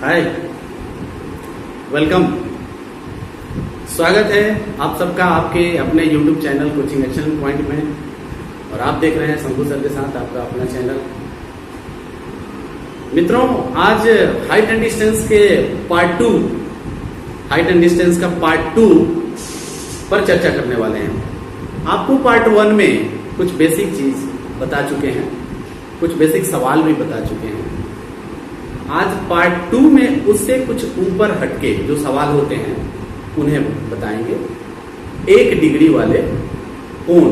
हाय, welcome. स्वागत है आप सबका आपके अपने YouTube channel coaching action point में। और आप देख रहे हैं शंभू सर के साथ आपका अपना चैनल। मित्रों, आज हाइट एंड डिस्टेंस के पार्ट 2, हाइट एंड डिस्टेंस का पार्ट 2 पर चर्चा करने वाले हैं। आपको पार्ट 1 में कुछ बेसिक चीज बता चुके हैं, कुछ बेसिक सवाल भी बता चुके हैं। आज पार्ट 2 में उससे कुछ ऊपर हटके जो सवाल होते हैं उन्हें बताएंगे। 1 डिग्री वाले कोण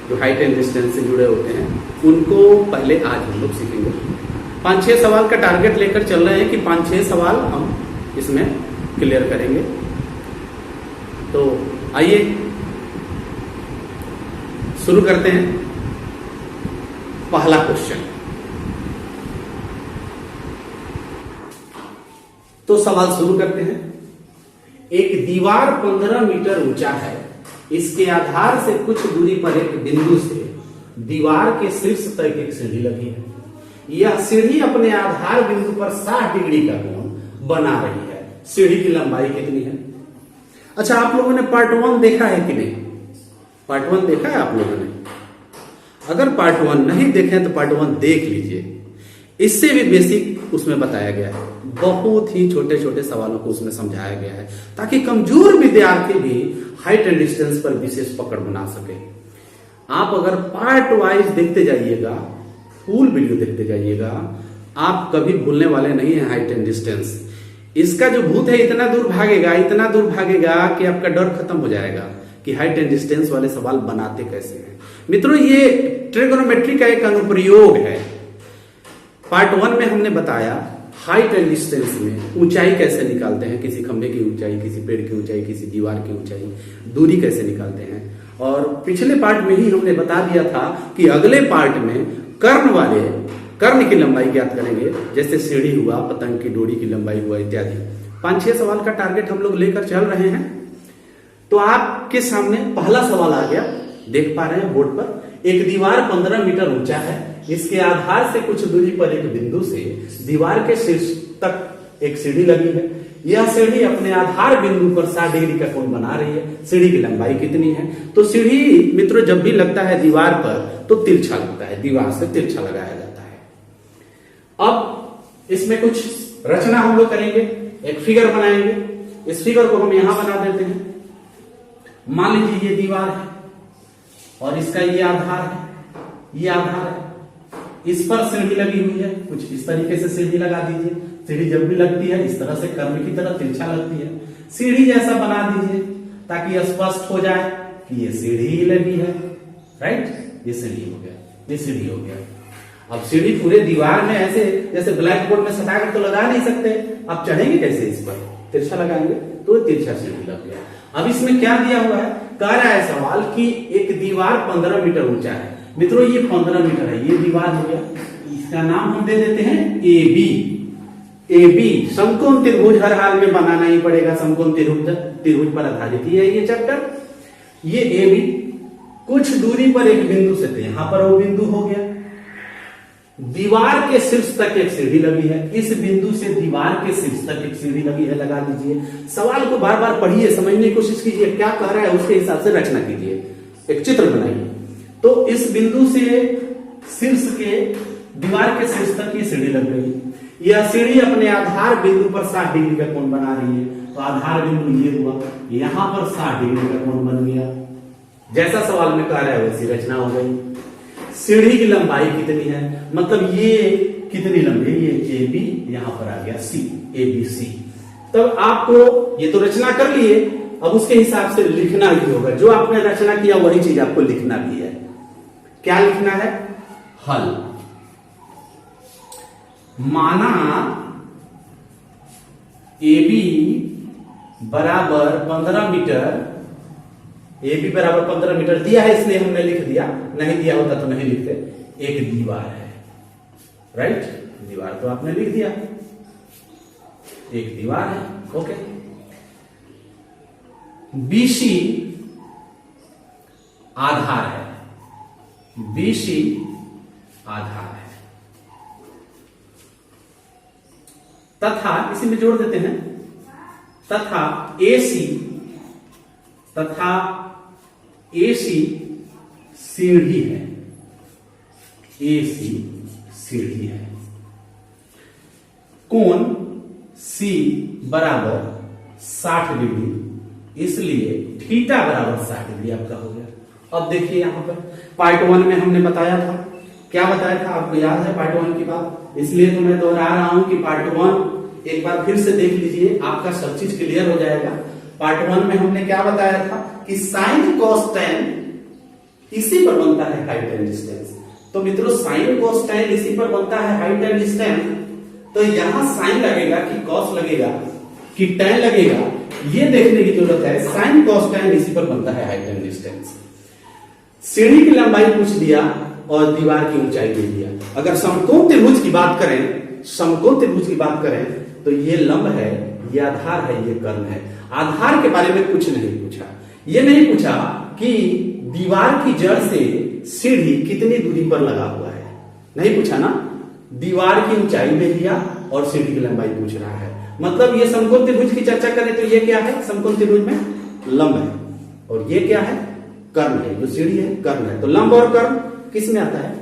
जो हाइट एंड डिस्टेंस से जुड़े होते हैं उनको पहले आज हम लोग सीखेंगे। 5-6 सवाल का टारगेट लेकर चल रहे हैं कि 5-6 सवाल हम इसमें क्लियर करेंगे। तो आइए शुरू करते हैं। पहला क्वेश्चन, तो सवाल शुरू करते हैं। एक दीवार 15 मीटर ऊंचा है। इसके आधार से कुछ दूरी पर एक बिंदु से दीवार के शीर्ष तक एक सीढ़ी लगी है। यह सीढ़ी अपने आधार बिंदु पर 60 डिग्री का कोण बना रही है। सीढ़ी की लंबाई कितनी है? अच्छा, आप लोगों ने पार्ट 1 देखा है कि नहीं? पार्ट 1 देखा है आप लोगों ने? अगर पार्ट 1 नहीं देखे तो पार्ट 1 देख लीजिए। इससे भी बेसिक उसमें बताया गया है। बहुत ही छोटे छोटे सवालों को उसमें समझाया गया है ताकि कमजोर विद्यार्थी भी हाइट एंड डिस्टेंस पर विशेष पकड़ बना सके। आप अगर पार्ट वाइज देखते जाइएगा, फुल वीडियो देखते जाइएगा, आप कभी भूलने वाले नहीं है हाइट एंड डिस्टेंस। इसका जो भूत है इतना दूर भागेगा कि आपका डर खत्म हो जाएगा कि हाइट एंड डिस्टेंस वाले सवाल बनाते कैसे हैं। मित्रों, ये ट्रिगोनोमेट्री का एक अनुप्रयोग है। पार्ट 1 में हमने बताया हाइट एंड डिस्टेंस में ऊंचाई कैसे निकालते हैं, किसी खंभे की ऊंचाई, किसी पेड़ की ऊंचाई, किसी दीवार की ऊंचाई, दूरी कैसे निकालते हैं। और पिछले पार्ट में ही हमने बता दिया था कि अगले पार्ट में कर्ण की लंबाई ज्ञात करेंगे, जैसे सीढ़ी हुआ, पतंग की डोरी की लंबाई हुआ इत्यादि। 5-6 सवाल का टारगेट हम लोग लेकर चल रहे हैं। तो आपके सामने पहला सवाल आ गया, देख पा रहे हैं बोर्ड पर। एक दीवार 15 मीटर ऊंचा है। इसके आधार से कुछ दूरी पर एक बिंदु से दीवार के शीर्ष तक एक सीढ़ी लगी है। यह सीढ़ी अपने आधार बिंदु पर 60 डिग्री का कोण बना रही है। सीढ़ी की लंबाई कितनी है? तो सीढ़ी मित्रों जब भी लगता है दीवार पर तो तिरछा लगता है, दीवार से तिरछा लगाया जाता है। अब इसमें कुछ रचना हम लोग करेंगे, एक फिगर बनाएंगे। इस फिगर को हम यहां बना देते हैं। मान लीजिए ये दीवार है और इसका ये आधार है, ये आधार है। इस पर सीढ़ी लगी हुई है, कुछ इस तरीके से सीढ़ी लगा दीजिए। सीढ़ी जब भी लगती है इस तरह से कर्व की तरह तिरछा लगती है। सीढ़ी जैसा बना दीजिए ताकि स्पष्ट हो जाए कि ये सीढ़ी ही लगी है। राइट, ये सीढ़ी हो गया, ये सीढ़ी हो गया। अब सीढ़ी पूरे दीवार में ऐसे जैसे ब्लैक बोर्ड में सटाकर तो लगा नहीं सकते। अब चढ़ेंगे कैसे? इस पर तिरछा लगाएंगे तो तिरछा सीढ़ी लग गया। अब इसमें क्या दिया हुआ है? कह रहा है सवाल कि एक दीवार 15 मीटर ऊंचा है। मित्रों ये 15 मीटर है, ये दीवार हो गया। इसका नाम हम दे देते हैं AB। AB समकोण त्रिभुज हर हाल में बनाना ही पड़ेगा। समकोण त्रिभुज पर आधारित ही है ये चैप्टर। ये AB कुछ दूरी पर एक बिंदु से थे, यहां पर वो बिंदु हो गया। दीवार के शीर्ष तक एक सीढ़ी लगी है। इस बिंदु से दीवार के शीर्ष तक एक सीढ़ी लगी है, लगा दीजिए। सवाल को बार बार पढ़िए, समझने की कोशिश कीजिए क्या कह रहा है, उसके हिसाब से रचना कीजिए, एक चित्र बनाइए। तो इस बिंदु से शीर्ष के दीवार के शीर्ष तक ये सीढ़ी लग गई। यह सीढ़ी अपने आधार बिंदु पर 60 डिग्री का कोण बना रही है। तो आधार बिंदु ये हुआ, यहां पर 60 डिग्री का कोण बन गया। जैसा सवाल में कह रहा है वैसी रचना हो गई। सीढ़ी की लंबाई कितनी है? मतलब ये कितनी लंबी है? ये AB, यहां पर आ गया C, ABC। तब आपको ये तो रचना कर लिए, अब उसके हिसाब से लिखना भी होगा। जो आपने रचना किया वही चीज आपको लिखना भी है। क्या लिखना है? हल। माना AB बराबर 15 मीटर, AB बराबर 15 मीटर दिया है इसलिए हमने लिख दिया, नहीं दिया होता तो नहीं लिखते। एक दीवार है, राइट, दीवार तो आपने लिख दिया, एक दीवार है। ओके, BC आधार है, BC आधार है। तथा, इसी में जोड़ देते हैं, तथा एसी सीढ़ी है, एसी सीढ़ी है। कोण C बराबर 60 डिग्री, इसलिए थीटा बराबर 60 डिग्री आपका हो गया। अब देखिए यहां पर पार्ट 1 में हमने बताया था, क्या बताया था आपको याद है पार्ट 1 की बात, इसलिए तो मैं दोहरा रहा हूं कि पार्ट 1 एक बार फिर से देख लीजिए, आपका सब चीज क्लियर हो जाएगा। पार्ट 1 में हमने क्या बताया था कि साइन कॉस टेन इसी पर बनता है हाइट एंड डिस्टेंस। तो मित्रों साइन कॉस टेन इसी पर बनता है हाइट एंड डिस्टेंस, तो यहां साइन लगेगा कि कॉस लगेगा कि टेन लगेगा, ये देखने की जरूरत है। साइन कॉस टेन इसी पर बनता है हाइट एंड डिस्टेंस। सीढ़ी की लंबाई पूछ दिया और दीवार की ऊंचाई दे दिया। अगर समकोण त्रिभुज की बात करें, समकोण त्रिभुज की बात करें तो ये लंब है, ये आधार है, ये कर्ण है। आधार के बारे में कुछ नहीं पूछा, ये नहीं पूछा कि दीवार की जड़ से सीढ़ी कितनी दूरी पर लगा हुआ है, नहीं पूछा ना। दीवार की ऊंचाई दे दिया और सीढ़ी की लंबाई पूछ रहा है। मतलब ये समकोण त्रिभुज की चर्चा करें तो ये क्या है, समकोण त्रिभुज में लंब है और ये क्या है, कर्ण है। जो सीढ़ी है कर्ण है। तो लंब और कर्ण किस में आता है,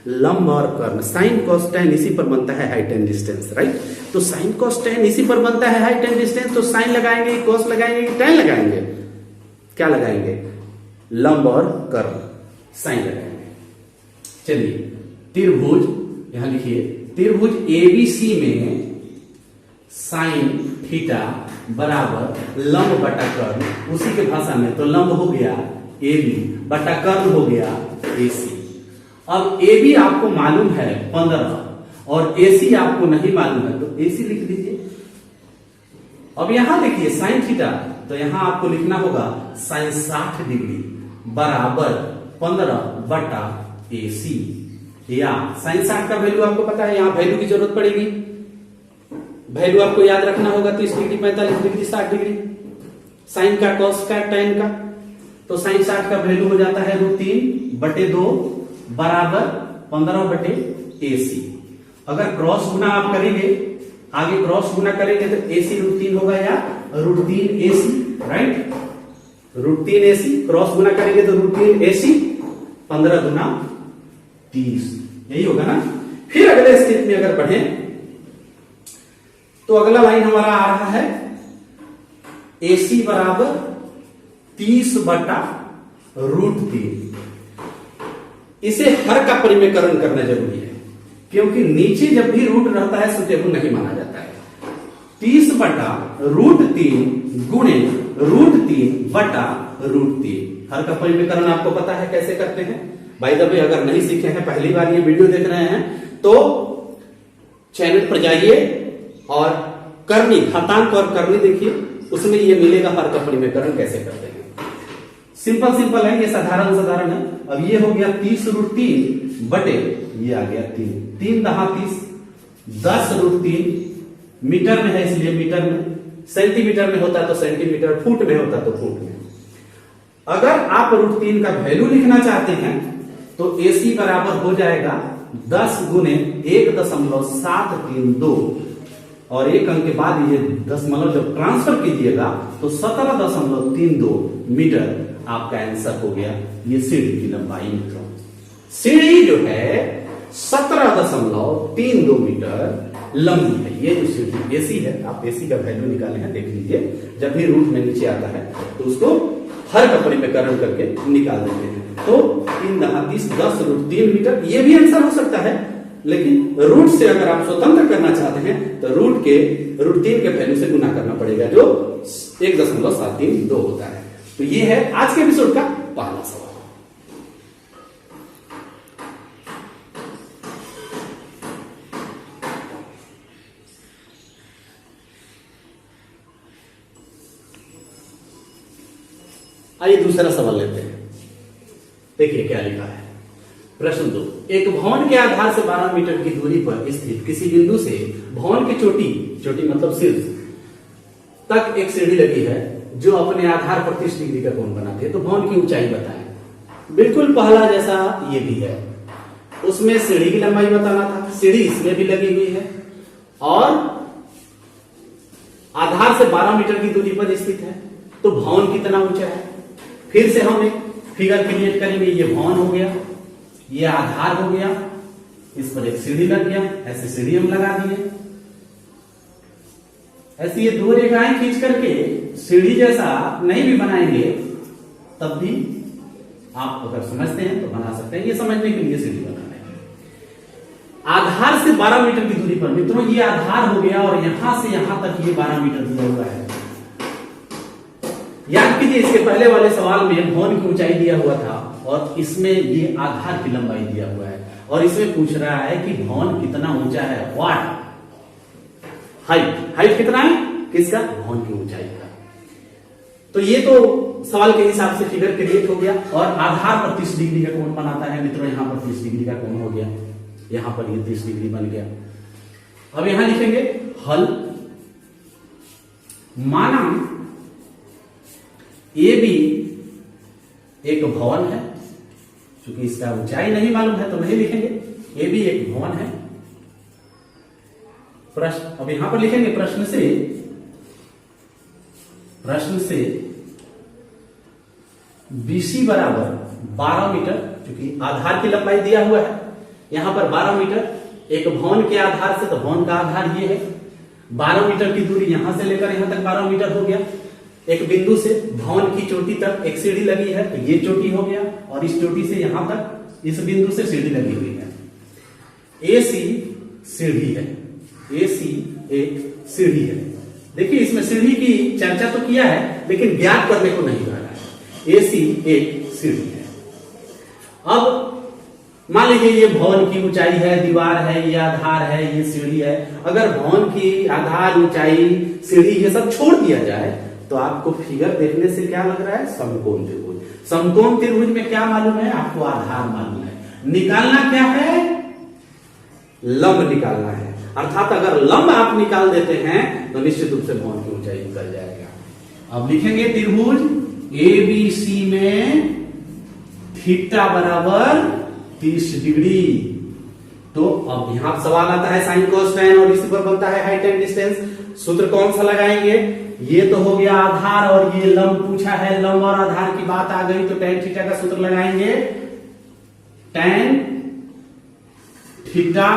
लंब और कर्ण। साइन कॉस टेन इसी पर बनता है हाइट एंड डिस्टेंस, राइट। तो साइन कॉस टेन इसी पर बनता है हाइट एंड डिस्टेंस, तो साइन लगाएंगे, कॉस लगाएंगे, टेन लगाएंगे, क्या लगाएंगे, लंब और कर्ण, साइन लगाएंगे। चलिए त्रिभुज यहां लिखिए, त्रिभुज एबीसी में साइन थीटा बराबर लंब बटा कर्ण, उसी के भाषा में तो लंब हो गया AB बटा कर्ण हो गया AC। अब AB आपको मालूम है 15 और AC आपको नहीं मालूम है, तो AC लिख दीजिए। अब यहां देखिए साइन थीटा, तो यहां आपको लिखना होगा साइन 60 डिग्री बराबर 15 बटा AC, या साइन 60 का वैल्यू आपको पता है, यहां वैल्यू की जरूरत पड़ेगी। वैल्यू आपको याद रखना होगा 30 डिग्री, 45 डिग्री, 60 डिग्री, साइन का, कॉस का, टेन का। तो साइन 60 का वैल्यू हो जाता है √3/2 बराबर 15/AC। अगर क्रॉस गुना आप करेंगे, आगे क्रॉस गुना करेंगे तो AC √3 होगा या √3AC, राइट। √3AC क्रॉस गुना करेंगे तो √3AC, 15 गुना 30, यही होगा ना। फिर अगले स्टेप में अगर बढ़े तो अगला लाइन हमारा आ रहा है AC बराबर 30/√3। इसे हर का परिमेयकरण करना जरूरी है, क्योंकि नीचे जब भी रूट रहता है सुटेबल नहीं माना जाता है। 30/√3 गुणे √3/√3, हर का परिमेयकरण आपको पता है कैसे करते हैं। बाय द वे अगर नहीं सीखे हैं, पहली बार ये वीडियो देख रहे हैं, तो चैनल पर जाइए और करनी, घातांक और करनी देखिए, उसमें ये मिलेगा हर का परिमेयकरण कैसे करते हैं। सिंपल सिंपल है, ये साधारण है। अब ये हो गया 30√3 बटे, ये आ गया 3, 3 दहा 30, 10√3 मीटर में है इसलिए मीटर में, सेंटीमीटर में होता तो सेंटीमीटर, फुट में होता तो फुट में। अगर आप √3 का वैल्यू लिखना चाहते हैं तो AC बराबर हो जाएगा 10 गुने 1.732 और एक अंक के बाद ये दशमलव जब ट्रांसफर कीजिएगा तो 17.32 मीटर आपका आंसर हो गया। ये सीढ़ी की लंबाई मित्रों, सीढ़ी जो है 17.32 मीटर लंबी है। ये जो सीढ़ी AC है, आप AC का वैल्यू निकाले हैं, देख लीजिए। जब भी रूट में नीचे आता है तो उसको हर का परिमेयकरण करके निकाल देते हैं। तो 3 दहा 30, 10√3 मीटर, ये भी आंसर हो सकता है। लेकिन रूट से अगर आप स्वतंत्र करना चाहते हैं तो √3 के वैल्यू से गुना करना पड़ेगा, जो 1.732 होता है। तो ये है आज के एपिसोड का पहला सवाल। आइए दूसरा सवाल लेते हैं। देखिए क्या लिखा है। प्रश्न 2, एक भवन के आधार से 12 मीटर की दूरी पर स्थित किसी बिंदु से भवन की चोटी मतलब शीर्ष तक एक सीढ़ी लगी है जो अपने आधार पर 30 डिग्री का कोण बनाती है। तो भवन की ऊंचाई बताएं। बिल्कुल पहला जैसा ये भी है, उसमें सीढ़ी की लंबाई बताना था। सीढ़ी इसमें भी लगी हुई है और आधार से 12 मीटर की दूरी पर स्थित है, तो भवन कितना ऊंचा है। फिर से हम एक फिगर क्रिएट करेंगे। ये भवन हो गया, ये आधार हो गया, इस पर एक सीढ़ी लग गया, ऐसे सीढ़ी हम लगा दिए। ऐसे ये दो रेखाएं खींच करके सीढ़ी जैसा नहीं भी बनाएंगे तब भी आप अगर समझते हैं तो बना सकते हैं। ये समझने के लिए सीढ़ी बना रहे हैं। आधार से 12 मीटर की दूरी पर मित्रों ये आधार हो गया और यहां से यहां तक ये 12 मीटर दिया हुआ है। याद कीजिए इसके पहले वाले सवाल में भवन की ऊंचाई दिया हुआ था और इसमें ये आधार की लंबाई दिया हुआ है और इसमें पूछ रहा है कि भवन कितना ऊंचा है। व्हाट हाइट कितना है किसका, भवन की ऊंचाई का। तो ये तो सवाल के हिसाब से फिगर क्रिएट हो गया और आधार पर 30 डिग्री का कोण बनाता है मित्रों। यहां पर 30 डिग्री का कोण हो गया, यहां पर ये 30 डिग्री बन गया। अब यहां लिखेंगे हल। माना ए बी एक भवन है, क्योंकि इसका ऊंचाई नहीं मालूम है तो नहीं लिखेंगे। ए बी एक भवन है। प्रश्न अब यहां पर लिखेंगे प्रश्न से BC बराबर 12 मीटर, क्योंकि आधार की लंबाई दिया हुआ है यहां पर 12 मीटर। एक भवन के आधार से, तो भवन का आधार ये है, 12 मीटर की दूरी यहां से लेकर यहां तक 12 मीटर हो गया। एक बिंदु से भवन की चोटी तक एक सीढ़ी लगी है, तो ये चोटी हो गया और इस चोटी से यहां तक इस बिंदु से सीढ़ी लगी हुई है। AC सीढ़ी है, AC एक सीढ़ी है। देखिए इसमें सीढ़ी की चर्चा तो किया है लेकिन ज्ञात करने को नहीं कहा है। AC एक सीढ़ी है। अब मान लीजिए ये भवन की ऊंचाई है, दीवार है, ये आधार है, ये सीढ़ी है। अगर भवन की आधार, ऊंचाई, सीढ़ी ये सब छोड़ दिया जाए तो आपको फिगर देखने से क्या लग रहा है, समकोण त्रिभुज। समकोण त्रिभुज में क्या मालूम है आपको, आधार मालूम है। निकालना क्या है, लंब निकालना है। अर्थात अगर लंब आप निकाल देते हैं तो निश्चित रूप से भवन की ऊंचाई निकल जाएगा। अब लिखेंगे त्रिभुज ABC में थीटा बराबर 30 डिग्री। तो अब यहां सवाल आता है साइन कोस टेन और इसी पर बनता है हाइट एंड डिस्टेंस। सूत्र कौन सा लगाएंगे, ये तो हो गया आधार और ये लंब पूछा है, लंब और आधार की बात आ गई तो tan थीटा का सूत्र लगाएंगे। tan थीटा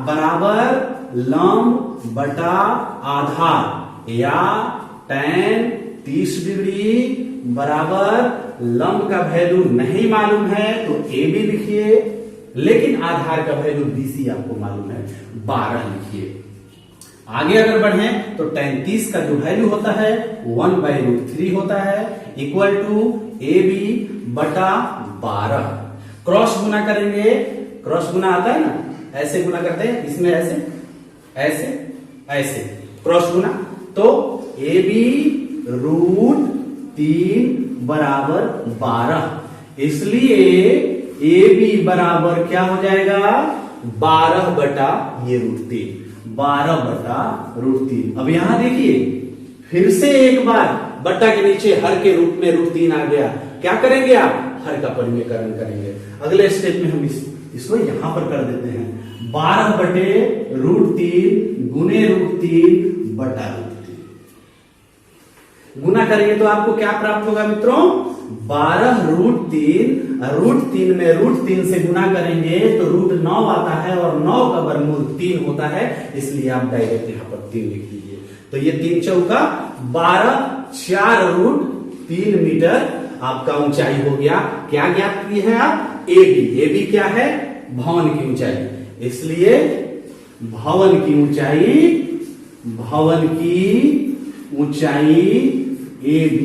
बराबर लंब बटा आधार, या tan 30 डिग्री बराबर लंब का वैल्यू नहीं मालूम है तो AB लिखिए, लेकिन आधार का वैल्यू BC आपको मालूम है 12 लिखिए। आगे अगर बढ़े तो tan 30 का जो वैल्यू होता है 1/√3 होता है, इक्वल टू AB बटा 12। क्रॉस गुना करेंगे, क्रॉस गुना आता है ना, ऐसे गुना करते हैं, इसमें ऐसे ऐसे ऐसे क्रॉस गुना, तो AB√3 बराबर 12। इसलिए AB बराबर क्या हो जाएगा, 12 बटा ये √3, 12 बटा √3। अब यहां देखिए फिर से एक बार बट्टा के नीचे हर के रूप में √3 आ गया। क्या करेंगे आप, हर का परिमेयकरण करेंगे। अगले स्टेप में हम इसको यहां पर कर देते हैं, 12 बटे √3 गुने √3 बटा √3। गुना करेंगे तो आपको क्या प्राप्त होगा मित्रों, 12√3, √3 में √3 से गुना करेंगे तो √9 आता है और 9 का वर्गमूल 3 होता है, इसलिए आप डायरेक्ट यहां पर 3 लिख दीजिए। तो ये 3 चौका 12, 4√3 मीटर आपका ऊंचाई हो गया। क्या ज्ञात किए हैं आप, AB क्या है, भवन की ऊंचाई। इसलिए भवन की ऊंचाई AB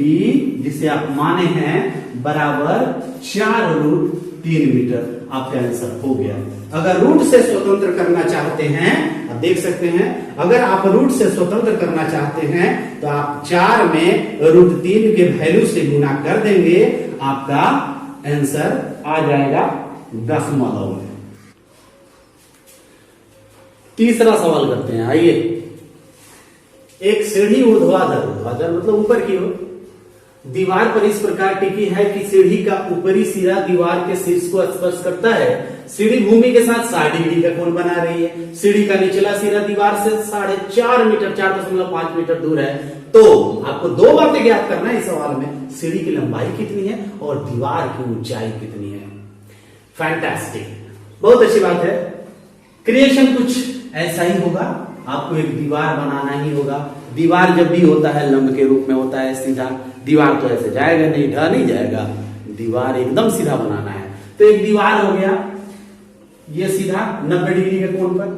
जिसे आप माने हैं बराबर 4√3 मीटर। आपका आंसर हो गया। अगर रूट से स्वतंत्र करना चाहते हैं, आप देख सकते हैं, अगर आप रूट से स्वतंत्र करना चाहते हैं तो आप 4 में √3 के वैल्यू से गुना कर देंगे, आपका आंसर आ जाएगा दशमलव में। तीसरा सवाल करते हैं, आइए। एक सीढ़ी ऊर्ध्वाधर मतलब ऊपर की ओर दीवार पर इस प्रकार टिकी है कि सीढ़ी का ऊपरी सिरा दीवार के शीर्ष को स्पर्श करता है। सीढ़ी भूमि के साथ 60 डिग्री का कोण बना रही है। सीढ़ी का निचला सिरा दीवार से 4.5 मीटर 4.5 मीटर दूर है। तो आपको दो बातें ज्ञात करना है इस सवाल में, सीढ़ी की लंबाई कितनी है और दीवार की ऊंचाई कितनी है। फैंटास्टिक, बहुत अच्छी बात है। क्रिएशन कुछ ऐसा ही होगा, आपको एक दीवार बनाना ही होगा। दीवार जब भी होता है लंब के रूप में होता है सीधा, दीवार तो ऐसे जाएगा नहीं, ढह नहीं जाएगा, दीवार एकदम सीधा बनाना है। तो एक दीवार हो गया ये सीधा 90 डिग्री के कोण पर,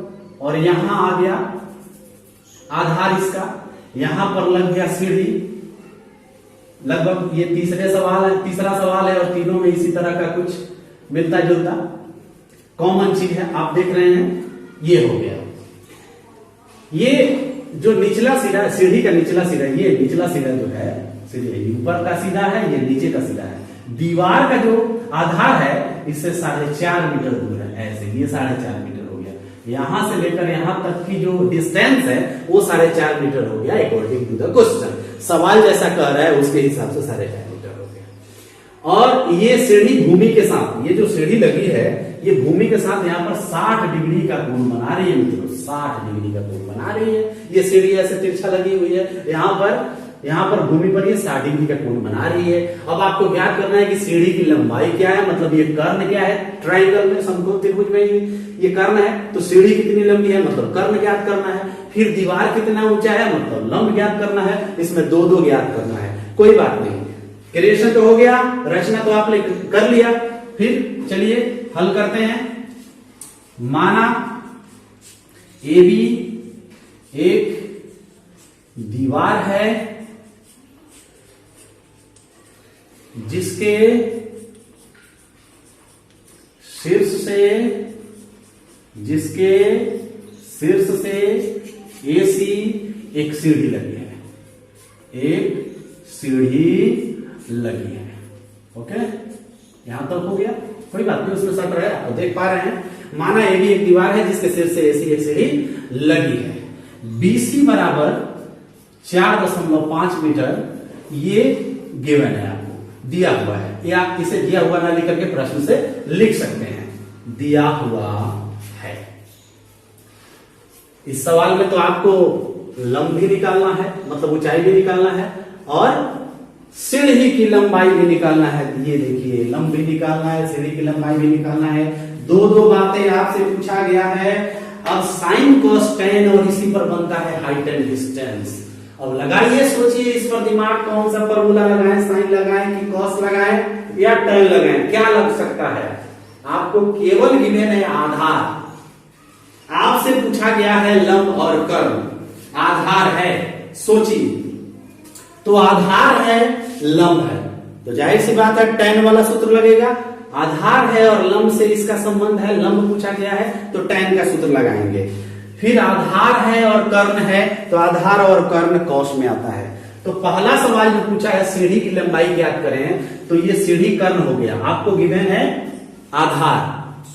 और यहां आ गया आधार इसका, यहां पर लग गया सीढ़ी। लगभग ये तीसरा सवाल है और तीनों में इसी तरह का कुछ मिलता जुलता कॉमन चीज है, आप देख रहे हैं। ये हो गया, ये जो निचला सिरा, सीढ़ी का निचला सिरा, ये निचला सिरा जो है सीढ़ी ऊपर का सीधा है, ये नीचे का सीधा है। दीवार का जो आधार है इससे 4.5 मीटर दूर है, ऐसे ये 4.5 मीटर हो गया। यहां से लेकर यहां तक की जो डिस्टेंस है वो 4.5 मीटर हो गया अकॉर्डिंग टू द क्वेश्चन। सवाल जैसा कह रहा है उसके हिसाब से 4.5 मीटर हो गया। और ये सीढ़ी भूमि के साथ, ये जो सीढ़ी लगी है ये भूमि के साथ यहाँ पर 60 डिग्री का कोण बना रही है मित्रों, 60 डिग्री का कोण बना रही है। ये सीढ़ी ऐसे तिरछा लगी हुई है, यहाँ पर भूमि पर ये 60 डिग्री का कोण बना रही है। अब आपको ज्ञात करना है कि सीढ़ी की लंबाई क्या है, मतलब ये कर्ण क्या है, ट्राइंगल में समकोण त्रिभुज में ये कर्ण है, तो सीढ़ी कितनी लंबी है मतलब कर्ण ज्ञात करना है। फिर दीवार कितना ऊंचा है मतलब लंब ज्ञात करना है। इसमें दो ज्ञात करना है, कोई बात नहीं। क्रिएशन तो हो गया, रचना तो आपने कर लिया। फिर चलिए हल करते हैं। माना AB एक दीवार है जिसके शीर्ष से AC एक सीढ़ी लगी है, एक सीढ़ी लगी है। ओके, यहां तक हो गया, कोई बात नहीं, उसमें सट रहा है, आप देख पा रहे हैं। माना AB एक दीवार है जिसके सिर से AC एक सीढ़ी लगी है। BC बराबर 4.5 मीटर, ये गिवन है, आपको दिया हुआ है। या आप इसे दिया हुआ ना लिख करके प्रश्न से लिख सकते हैं, दिया हुआ है। इस सवाल में तो आपको लंब भी निकालना है, मतलब ऊंचाई भी निकालना है, और सीढ़ी की लंबाई भी निकालना है। ये देखिए, लंब भी निकालना है, सीढ़ी की लंबाई भी निकालना है। दो बातें आपसे पूछा गया है। अब साइन कॉस टेन और इसी पर बनता है हाइट एंड डिस्टेंस। अब लगाइए, सोचिए इस पर दिमाग, कौन सा फॉर्मूला लगाएं, साइन लगाएं कि कॉस लगाएं या टेन लगाएं, क्या लग सकता है। आपको केवल गिवन है आधार, आपसे पूछा गया है लंब और कर्ण। आधार है, सोचिए, तो आधार है लंब है, तो जाहिर सी बात है tan वाला सूत्र लगेगा। आधार है और लंब से इसका संबंध है, लंब पूछा गया है तो tan का सूत्र लगाएंगे। फिर आधार है और कर्ण है, तो आधार और कर्ण कॉस में आता है। तो पहला सवाल जो पूछा है सीढ़ी की लंबाई ज्ञात करें, तो ये सीढ़ी कर्ण हो गया। आपको गिवन है आधार,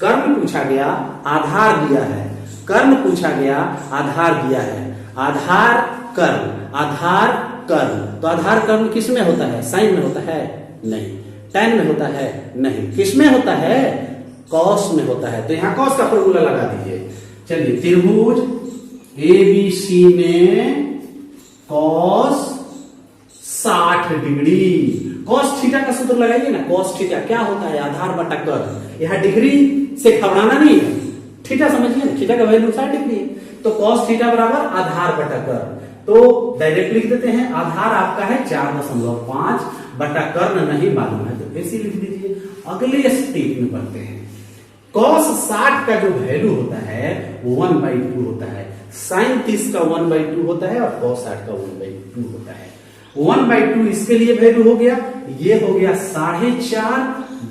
कर्ण पूछा गया, आधार दिया है, कर्ण पूछा गया, आधार दिया है। आधार कर्ण, आधार कर्ण, तो आधार कर्ण किस में होता है, साइन में होता है नहीं, tan में होता है नहीं, किस में होता है, कॉस में होता है। तो यहां कॉस का फॉर्मूला लगा दीजिए। चलिए, त्रिभुज ABC में कॉस 60 डिग्री, कॉस थीटा का सूत्र लगाइए ना। कॉस थीटा क्या होता है, आधार बटा कर्ण। यहां डिग्री से घबराना नहीं है, थीटा समझिए ना, थीटा का वैल्यू 60 डिग्री है, तो कॉस थीटा बराबर आधार बटा कर्ण। तो डायरेक्ट लिख देते हैं, आधार आपका है 4.5 बटा कर्ण नहीं मालूम है तो ऐसे लिख दीजिए। अगले स्टेप में बढ़ते हैं। कॉस 60 का जो वैल्यू होता है वो 1/2 होता है, साइन 30 का 1/2 होता है और कॉस 60 का 1/2 होता है। 1/2 इसके लिए वैल्यू हो गया, ये हो गया 4.5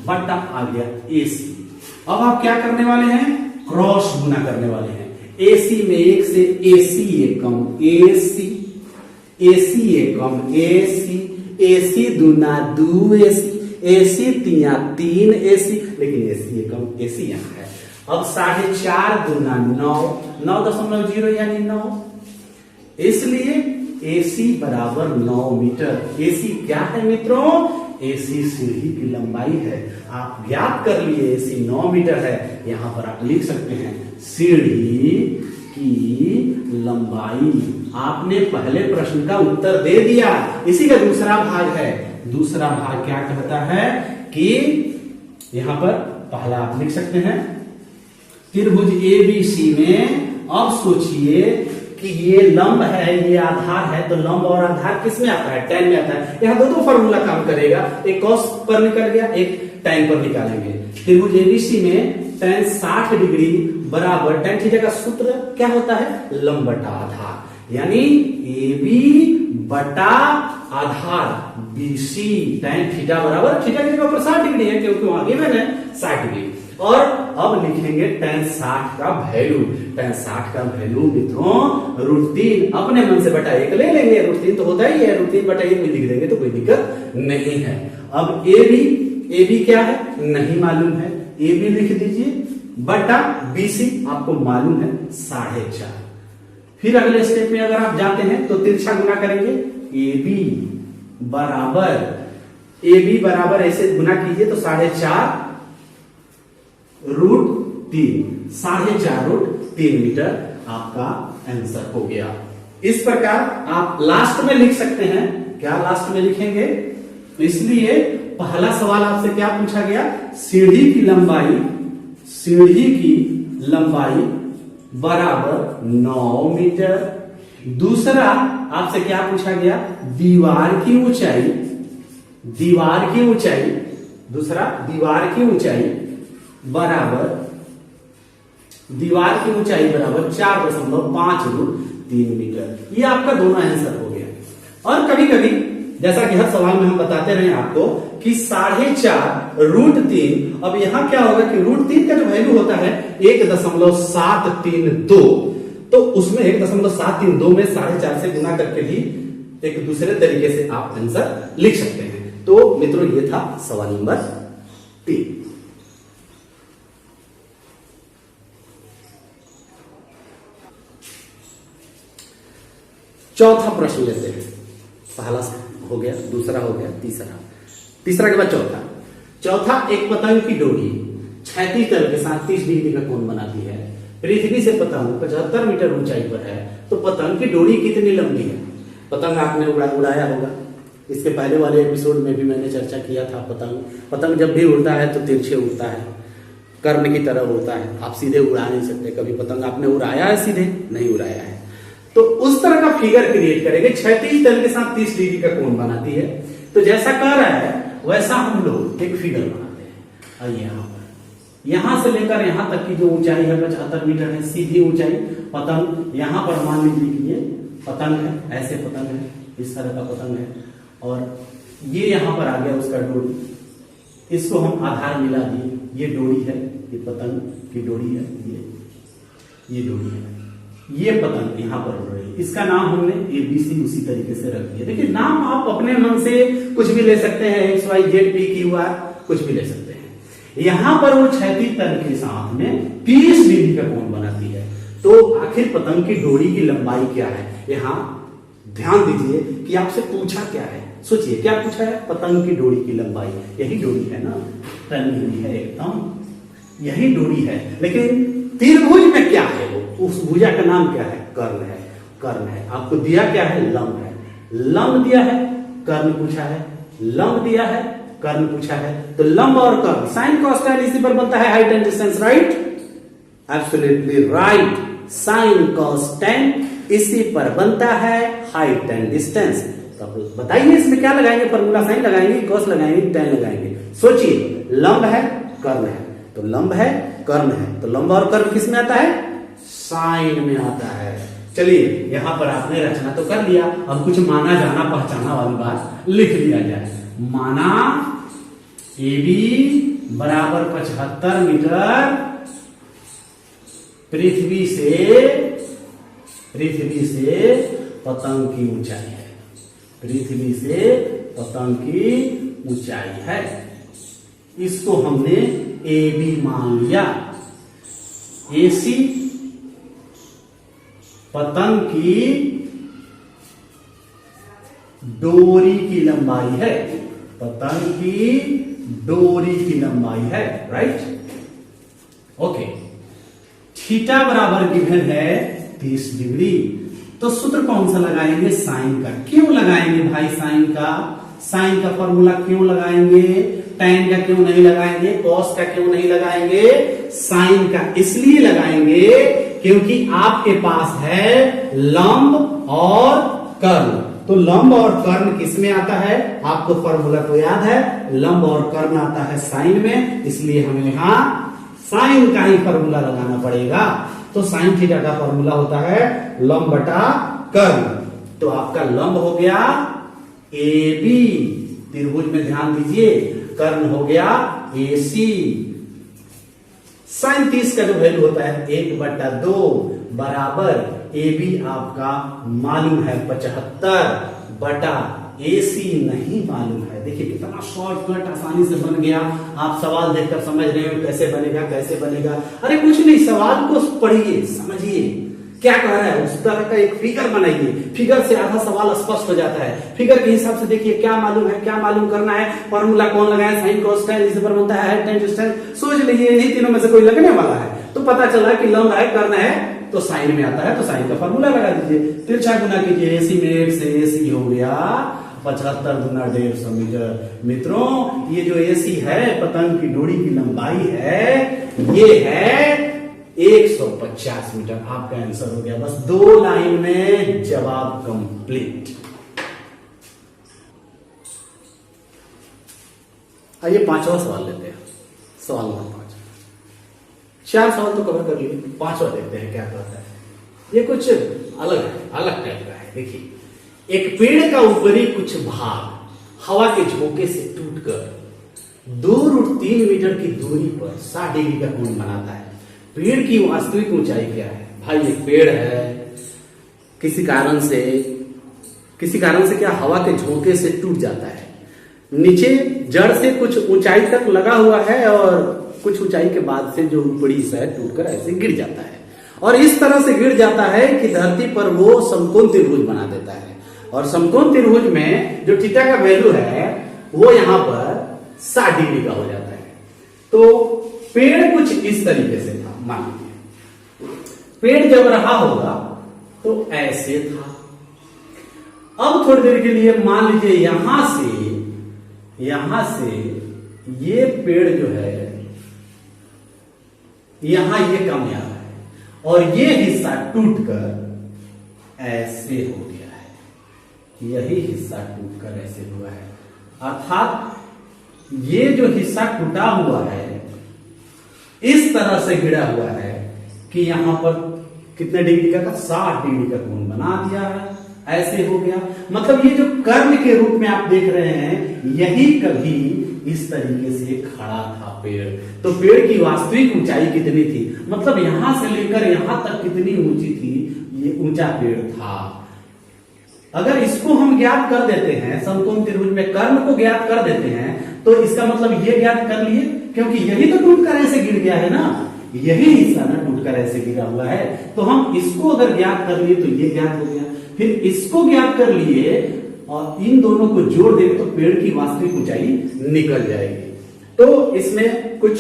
बटा आ गया AC। अब आप क्या करने वाले हैं, क्रॉस गुना करने वाले हैं। AC में 1 से AC एकम AC, AC एकम AC, AC दूना 2AC, AC तिया 3AC, लेकिन AC एकम AC यहां है। अब 4.5 दूना 9, 9.0 यानी 9, इसलिए AC बराबर 9 मीटर। AC क्या है मित्रों, AC सीढ़ी की लंबाई है। आप ज्ञात कर लिए AC 9 मीटर है। यहां पर आप लिख सकते हैं सीढ़ी की लंबाई। आपने पहले प्रश्न का उत्तर दे दिया। इसी का दूसरा भाग है। दूसरा भाग क्या कहता है कि यहां पर पहला आप लिख सकते हैं त्रिभुज ABC में। अब सोचिए कि ये लंब है, ये आधार है, तो लंब और आधार किस में आता है? tan में आता है। यहां दो फॉर्मूला काम करेगा, एक cos पर निकल गया, एक tan पर निकालेंगे। त्रिभुज ABC में tan 60 डिग्री बराबर tan थीटा का सूत्र क्या होता है? लंब बटा आधार, यानी AB बटा आधार BC tan थीटा बराबर, थीटा की जगह पर 60 डिग्री है क्योंकि वहां गिवन है 60 डिग्री। और अब लिखेंगे tan 60 का वैल्यू। tan 60 का वैल्यू मित्रों √3, अपने मन से बटा 1 ले लेंगे, √3 तो होता ही है, √3 बटा 1 में लिख देंगे तो कोई दिक्कत नहीं है। अब AB क्या है? नहीं मालूम है, AB लिख दीजिए बटा BC आपको मालूम है 4.5। फिर अगले स्टेप में अगर आप जाते हैं तो तिरछा गुना करेंगे। AB बराबर ऐसे गुना कीजिए तो 4.5 √3, 4.5 मीटर आपका आंसर हो गया। इस प्रकार आप लास्ट में लिख सकते हैं। क्या लास्ट में लिखेंगे? इसलिए पहला सवाल आपसे क्या पूछा गया? सीढ़ी की लंबाई बराबर 9 मीटर। दूसरा आपसे क्या पूछा गया? दीवार की ऊंचाई बराबर 4.5 √3 मीटर। ये आपका दोनों आंसर हो गया। और कभी कभी जैसा कि हर सवाल में हम बताते रहे आपको कि 4.5 √3, अब यहां क्या होगा कि √3 का जो वैल्यू होता है 1.732, तो उसमें 1.732 में 4.5 से गुना करके भी एक दूसरे तरीके से आप आंसर लिख सकते हैं। तो मित्रों ये था सवाल नंबर 3। चौथा प्रश्न लेते हैं। पहला हो गया, दूसरा हो गया, तीसरा के बाद चौथा। एक पतंग की डोरी क्षैतिज तल के साथ 30 डिग्री का कोण बनाती है। पृथ्वी से पतंग 75 मीटर ऊंचाई पर है, तो पतंग की डोरी कितनी लंबी है? पतंग आपने उड़ाया होगा। इसके पहले वाले एपिसोड में भी मैंने चर्चा किया था। पतंग जब भी उड़ता है तो तिरछे उड़ता है, कर्ण की तरह उड़ता है। आप सीधे उड़ा नहीं सकते। कभी पतंग आपने उड़ाया है? सीधे नहीं उड़ाया है। तो उस तरह का फिगर क्रिएट करेंगे। क्षैतिज तल के साथ 30 डिग्री का कोण बनाती है। तो जैसा कह रहा है वैसा हम लोग एक फिगर बनाते हैं। आइए यहां से लेकर यहां तक की जो ऊंचाई है 75 मीटर है, सीधी ऊंचाई। पतंग यहां पर मान लीजिए कि ये पतंग है, ऐसे पतंग है, इस तरह का पतंग है, और ये यहां पर आ गया उसका डोरी। इसको हम आधार मिला दिए, ये डोरी है, ये पतंग की डोरी है, ये डोरी है, ये पतंग यहां पर उड़ रही है। इसका नाम हमने ABC उसी तरीके से रख दिया। देखिए नाम आप अपने मन से कुछ भी ले सकते हैं, XYZPQR कुछ भी ले सकते हैं। यहां पर वो क्षैतिज तल के साथ में 30 डिग्री का कोण बनाती है। तो आखिर पतंग की डोरी की लंबाई क्या है? यहां ध्यान दीजिए कि आपसे पूछा क्या है। सोचिए क्या पूछा है? पतंग की डोरी की लंबाई। यही डोरी है ना, टनी हुई है एकदम, यही डोरी है। लेकिन त्रिभुज में क्या है? वो उस भुजा का नाम क्या है? कर्ण है। आपको दिया क्या है? लंब है। लंब दिया है, कर्ण पूछा है। लंब दिया है, कर्ण पूछा है। तो लंब और कर्ण, साइन कॉस टैन इसी पर बनता है height and distance, right? Absolutely right. Sine cos tan इसी पर बनता है हाइट एंड डिस्टेंस। तो बताइए इसमें क्या लगाएंगे? फॉर्मूला साइन लगाएंगे, कॉस लगाएंगे, टैन लगाएंगे। सोचिए लंब है, कर्ण है, तो लंब है, कर्ण है, तो लंब और कर्ण किस में आता है? साइन में आता है। चलिए यहां पर आपने रचना तो कर लिया, अब कुछ माना जाना पहचाना वाली बात लिख लिया जाए। माना AB बराबर 75 मीटर पृथ्वी से पतंग की ऊंचाई है। पृथ्वी से पतंग की ऊंचाई है। इसको हमने AB मान लिया। AC पतंग की डोरी की लंबाई है। पतंग की डोरी की लंबाई है, राइट। ओके, थीटा बराबर गिवन है 30 डिग्री। तो सूत्र कौन सा लगाएंगे? साइन का। क्यों लगाएंगे भाई साइन का? साइन का फॉर्मूला क्यों लगाएंगे? tan का क्यों नहीं लगाएंगे? cos का क्यों नहीं लगाएंगे? साइन का इसलिए लगाएंगे क्योंकि आपके पास है लंब और कर्ण। तो लंब और कर्ण किस में आता है? आपको फॉर्मूला तो याद है, लंब और कर्ण आता है साइन में, इसलिए हमें यहां साइन का ही फॉर्मूला लगाना पड़ेगा। तो साइन थीटा का फॉर्मूला होता है लंब बटा कर्ण। तो आपका लंब हो गया AB, त्रिभुज में ध्यान दीजिए, कर्ण हो गया AC। साइन 30 का जो वैल्यू होता है 1/2 बराबर AB आपका मालूम है 75 बटा AC नहीं मालूम है। देखिए कितना शॉर्टकट आसानी से बन गया। आप सवाल देखकर समझ रहे हो कैसे बनेगा कैसे बनेगा। अरे कुछ नहीं, सवाल को पढ़िए, समझिए क्या कह रहा है, उस तरह का एक फिगर बनाइए। फिगर से आधा सवाल स्पष्ट हो जाता है। फिगर के हिसाब से देखिए क्या मालूम है, क्या मालूम करना है, फॉर्मूला कौन लगाए, साइन cos tan इसी पर बनता है, tan to tan। सोच लीजिए इन्हीं तीनों में से कोई लगने वाला है तो पता चला कि लंब है, कर्ण है, तो साइन में आता है, तो साइन का फॉर्मूला लगा दीजिए। तिरछा गुना कीजिए, AC में 1 से AC हो गया 75 गुना 150 मीटर। मित्रों ये जो AC है, पतंग की डोरी की लंबाई है, ये है 150 मीटर। आपका आंसर हो गया। बस 2 लाइन में जवाब कंप्लीट। आइए 5वां सवाल लेते हैं। सवाल नंबर 5। 4 सवाल तो कवर कर लिए, 5वां देखते हैं क्या कहता है। ये कुछ अलग है, अलग टाइप का है। देखिए, एक पेड़ का ऊपरी कुछ भाग हवा के झोंके से टूटकर 2√3 मीटर की दूरी पर 60 डिग्री का कोण बनाता है। पेड़ की वास्तविक ऊंचाई क्या है? भाई एक पेड़ है, किसी कारण से क्या हवा के झोंके से टूट जाता है। नीचे जड़ से कुछ ऊंचाई तक लगा हुआ है और कुछ ऊंचाई के बाद से जो ऊपरी हिस्सा है टूटकर ऐसे गिर जाता है। और इस तरह से गिर जाता है कि धरती पर वो समकोण त्रिभुज बना देता है। और समकोण त्रिभुज में जो थीटा का वैल्यू है वो यहां पर 60 डिग्री का हो जाता है। तो पेड़ कुछ इस तरीके से था, मान लीजिए पेड़ जब रहा होगा तो ऐसे था। अब थोड़ी देर के लिए मान लीजिए यहां से ये पेड़ जो है यहां ये कामयाब है और ये हिस्सा टूटकर ऐसे हो गया है। यही हिस्सा टूटकर ऐसे हुआ है। अर्थात ये जो हिस्सा टूटा हुआ है इस तरह से गिरा हुआ है कि यहां पर कितने डिग्री का 60 डिग्री का कोण बना दिया है, ऐसे हो गया। मतलब ये जो कर्ण के रूप में आप देख रहे हैं यही कभी इस तरीके से खड़ा था पेड़। तो पेड़ की वास्तविक ऊंचाई कितनी थी, मतलब यहां से लेकर यहां तक कितनी ऊंची थी, ये ऊंचा पेड़ था। अगर इसको हम ज्ञात कर देते हैं, समकोण त्रिभुज में कर्ण को ज्ञात कर देते हैं, तो इसका मतलब ये ज्ञात कर लिए, क्योंकि यही तो टूटकर ऐसे गिर गया है ना, यही हिस्सा ना टूटकर ऐसे गिरा हुआ है। तो हम इसको अगर ज्ञात कर लिए तो ये ज्ञात हो गया, फिर इसको ज्ञात कर लिए और इन दोनों को जोड़ देंगे तो पेड़ की वास्तविक ऊंचाई निकल जाएगी। तो इसमें कुछ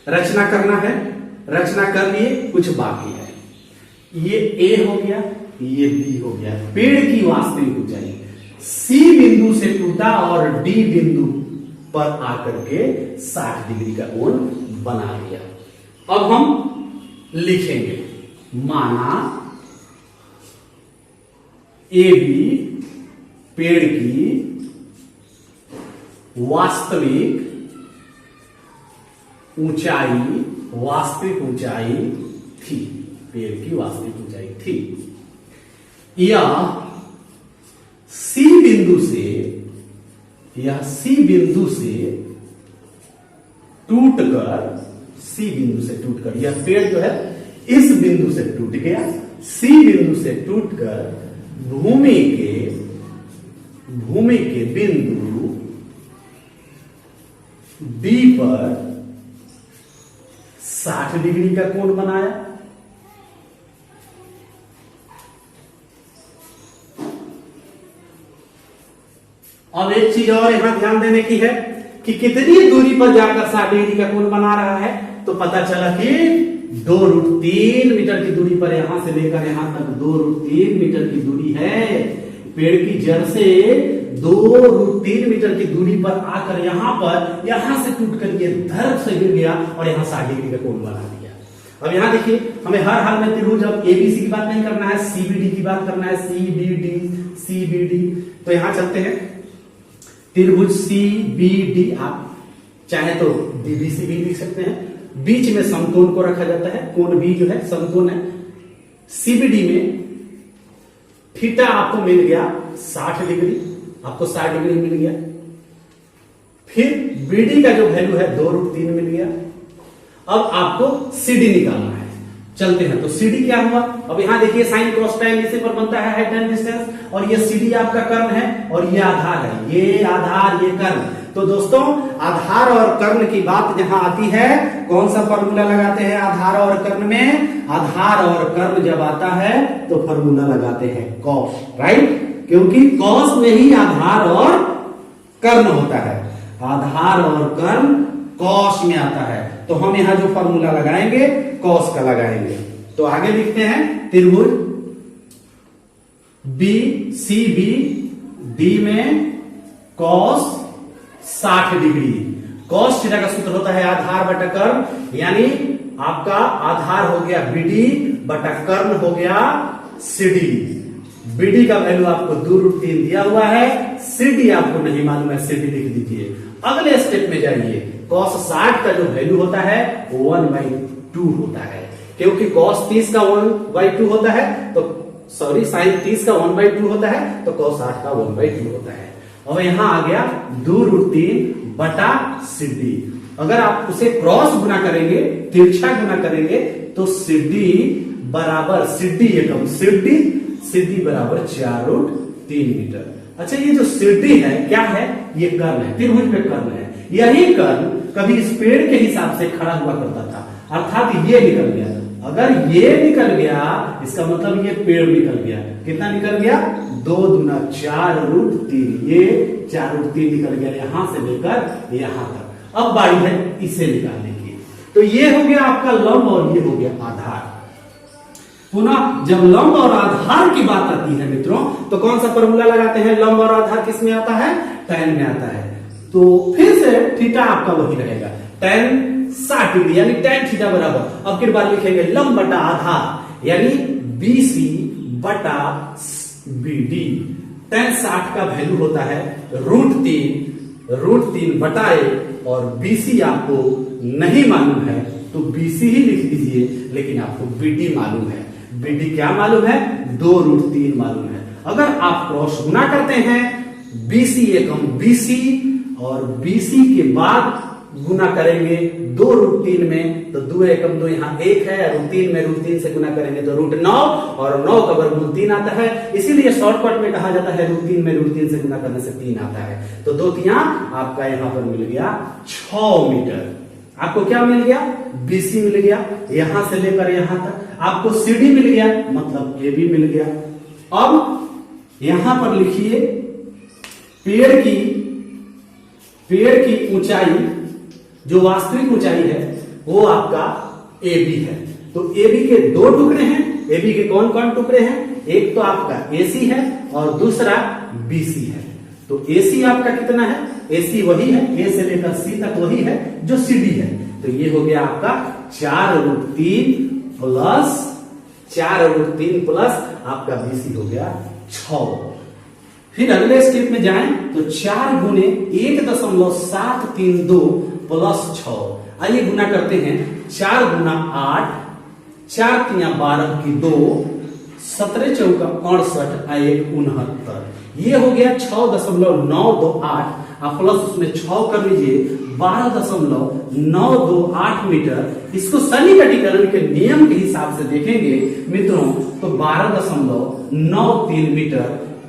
रचना करना है, रचना कर लिए, कुछ बाकी है। ये A हो गया, ये B हो गया। पेड़ की वास्तविक ऊंचाई C बिंदु से टूटा और D बिंदु पर आकर के 60 डिग्री का कोण बना लिया। अब हम लिखेंगे, माना AB पेड़ की वास्तविक ऊंचाई थी, पेड़ की वास्तविक ऊंचाई थी। यह C बिंदु से टूटकर यह पेड़ जो है इस बिंदु से टूट गया, C बिंदु से टूटकर भूमि के बिंदु B पर 60 डिग्री का कोण बनाया। अब एक चीज और यहां ध्यान देने की है कि कितनी दूरी पर जाकर 60 डिग्री का कोण बना रहा है। तो पता चला कि 2√3 मीटर की दूरी पर यहां से लेकर यहां तक 2√3 मीटर की दूरी है। पेड़ की जड़ से 2√3 मीटर की दूरी पर आकर यहां से टूट कर ये धड़ से गिर गया और यहां 60 डिग्री का कोण बना दिया। अब यहां देखिए, हमें हर हाल में त्रिभुज अब एबीसी की बात नहीं करना है, सीबीडी की बात करना है, सीबीडी। तो यहां चलते हैं, त्रिभुज सीबीडी, आप चाहे तो डीबीसी भी लिख सकते हैं। बीच में समकोण को रखा जाता है, कोण बी जो है समकोण है। सीबीडी में थीटा आपको मिल गया 60 डिग्री, आपको 60 डिग्री मिल गया। फिर बीडी का जो वैल्यू है 2√3 मिल गया। अब आपको सीडी निकालना है। चलते हैं, तो सीडी क्या हुआ? अब यहां देखिए साइन क्रॉस टाइन इसी पर बनता है हाइट एंड डिस्टेंस, और ये सीडी आपका कर्ण है और ये आधार है, ये आधार ये कर्ण। तो दोस्तों आधार और कर्ण की बात जहां आती है, कौन सा फॉर्मूला लगाते हैं आधार और कर्ण में? आधार और कर्ण जब आता है तो फॉर्मूला लगाते हैं कॉस, राइट? क्योंकि कॉस में ही आधार और कर्ण होता है, आधार और कर्ण कॉस में आता है। तो हम यहां जो फॉर्मूला लगाएंगे कॉस का लगाएंगे। तो आगे लिखते हैं, त्रिभुज बी सी बी डी में कॉस 60 डिग्री। कॉस थीटा का सूत्र होता है आधार बटा कर्ण, यानी आपका आधार हो गया बीडी बटा कर्ण हो गया सीडी। बीडी का वैल्यू आपको 2√3 दिया हुआ है, सीडी आपको नहीं मालूम है, सीडी लिख दीजिए। अगले स्टेप में जाइए, cos 60 का जो वैल्यू होता है 1/2 होता है, क्योंकि cos 30 का 1/2 होता है, तो सॉरी sin 30 का 1/2 होता है, तो cos 60 का 1/2 होता है। और यहां आ गया 2√3 बटा सीडी। अगर आप उसे क्रॉस गुना करेंगे, तिरछा गुना करेंगे, तो सीडी बराबर सीडी बराबर 4√3 मीटर। अच्छा, ये जो सीडी है क्या है? ये कर्ण है, त्रिभुज में कर्ण है। यही कर्ण कभी इस पेड़ के हिसाब से खड़ा हुआ करता था, अर्थात ये निकल गया। अगर ये निकल गया, इसका मतलब ये पेड़ निकल गया। कितना निकल गया? 2 दूना 4√3, ये 4√3 निकल गया यहां से लेकर यहां तक। अब बारी है इसे निकालने की। तो ये हो गया आपका लंब और ये हो गया आधार। पुनः जब लंब और आधार की बात आती है मित्रों, तो कौन सा फॉर्मूला लगाते हैं? लंब और आधार किस में आता है? tan में आता है। तो फिर से थीटा आपका वही रहेगा, tan 60 डिग्री, यानी tan थीटा बराबर, अब फिर बार लिखेंगे लंब बटा आधार, यानी BC बटा BD। tan 60 का वैल्यू होता है √3 बटा 1, और BC आपको नहीं मालूम है तो BC ही लिख दीजिए, लेकिन आपको BD मालूम है। BD क्या मालूम है? 2√3 मालूम है। अगर आप क्रॉस गुना करते हैं, BC एकम BC और BC के बाद गुना करेंगे 2√3 में, तो 2 एकम 2 यहाँ 1 है, √3 में √3 से गुना करेंगे तो √9, और 9 का वर्गमूल 3 आता है। इसीलिए शॉर्टकट में कहा जाता है √3 में √3 से गुना करने से 3 आता है। तो 2 3 आपका यहां पर मिल गया 6 मीटर। आपको क्या मिल गया? BC मिल गया, यहां से लेकर यहां तक। आपको CD मिल गया, मतलब AB मिल गया। अब यहां पर लिखिए पेड़ की ऊंचाई, जो वास्तविक ऊंचाई है वो आपका AB है। तो AB के 2 टुकड़े हैं। AB के कौन कौन टुकड़े हैं? एक तो आपका AC है और दूसरा BC है। तो AC आपका कितना है? AC वही है, A से लेकर C तक वही है जो CD है। तो ये हो गया आपका 4√3 प्लस आपका BC हो गया 6। फिर अगले स्टेप में जाएं तो 4 गुने 1.732 प्लस 6। आइए गुना करते हैं। 4 गुना 8, 4 3 12 की 2, 17 चौका 68, 69। ये हो गया 6.928, आप प्लस उसमें 6 कर लीजिए, 12.928 मीटर। इसको सन्निकटीकरण के नियम के हिसाब से देखेंगे मित्रों, तो 12.93 मीटर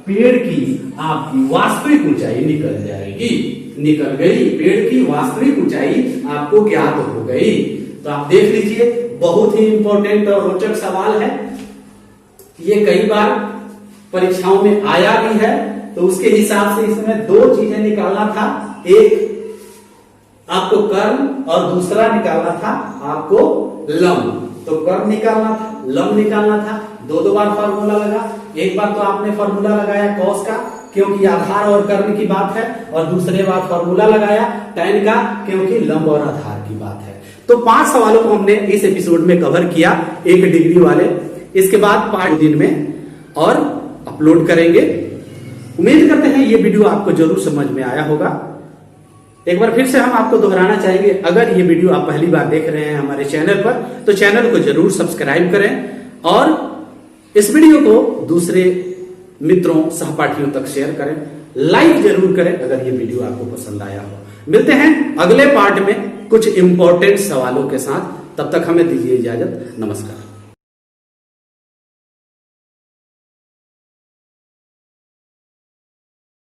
पेड़ की आपकी वास्तविक ऊंचाई निकल जाएगी। निकल गई, पेड़ की वास्तविक ऊंचाई आपको ज्ञात हो गई। तो आप देख लीजिए, बहुत ही इंपॉर्टेंट और रोचक सवाल है। ये कई बार परीक्षाओं में आया भी है तो उसके हिसाब से इसमें दो चीजें निकालना था, एक आपको कर्ण और दूसरा निकालना था आपको लंब। तो कर्ण निकालना था, लंब निकालना था, दो बार फॉर्मूला लगा। एक बार तो आपने फॉर्मूला लगाया कॉस का क्योंकि आधार और कर्ण की बात है, और दूसरे बार फॉर्मूला लगाया टैन का क्योंकि लंब और आधार की बात है। तो 5 सवालों को हमने इस एपिसोड में कवर किया, 1 डिग्री वाले। इसके बाद पार्ट दिन में और अपलोड करेंगे। उम्मीद करते हैं ये वीडियो आपको जरूर समझ में आया होगा। एक बार फिर से हम आपको दोहराना चाहेंगे, अगर ये वीडियो आप पहली बार देख रहे हैं हमारे चैनल पर, तो चैनल को जरूर सब्सक्राइब करें और इस वीडियो को दूसरे मित्रों सहपाठियों तक शेयर करें, लाइक जरूर करें अगर ये वीडियो आपको पसंद आया हो। मिलते हैं अगले पार्ट में कुछ इंपॉर्टेंट सवालों के साथ, तब तक हमें दीजिए इजाजत। नमस्कार।